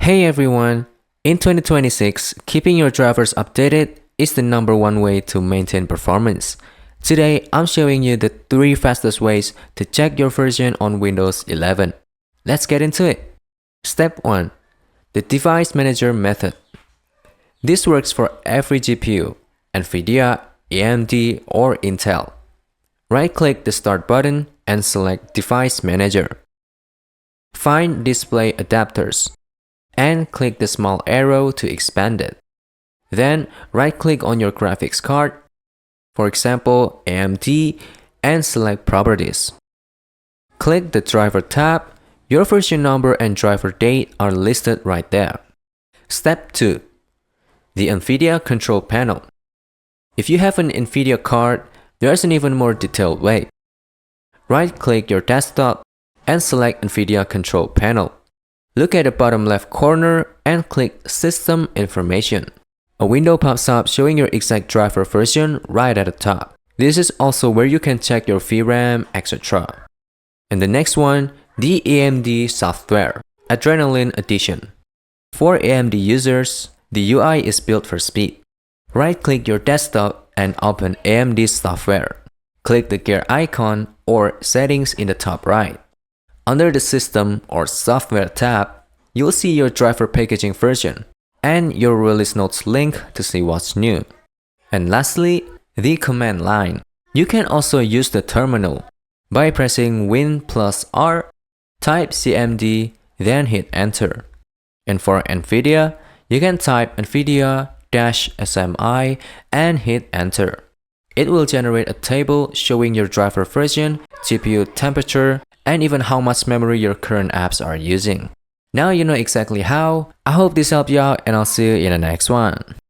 Hey everyone! In 2026, keeping your drivers updated is the #1 way to maintain performance. Today, I'm showing you the 3 fastest ways to check your version on Windows 11. Let's get into it. Step 1. The Device Manager method. This works for every GPU, NVIDIA, AMD, or Intel. Right-click the Start button and select Device Manager. Find Display Adapters and click the small arrow to expand it. Then right-click on your graphics card, for example AMD, and select Properties. Click the Driver tab. Your version number and driver date are listed right there. Step 2. The NVIDIA Control Panel. If you have an NVIDIA card, there's an even more detailed way. Right-click your desktop and select NVIDIA Control Panel. Look at the bottom left corner and click System Information. A window pops up showing your exact driver version right at the top. This is also where you can check your VRAM, etc. And the next one, the AMD software, Adrenalin Edition. For AMD users, the UI is built for speed. Right-click your desktop and open AMD software. Click the gear icon or settings in the top right. Under the System or Software tab, you'll see your driver packaging version and your release notes link to see what's new. And lastly, the command line. You can also use the terminal. By pressing Win+R, type CMD, then hit Enter. And for NVIDIA, you can type NVIDIA-SMI and hit Enter. It will generate a table showing your driver version, GPU temperature, and even how much memory your current apps are using. Now you know exactly how. I hope this helped you out and I'll see you in the next one.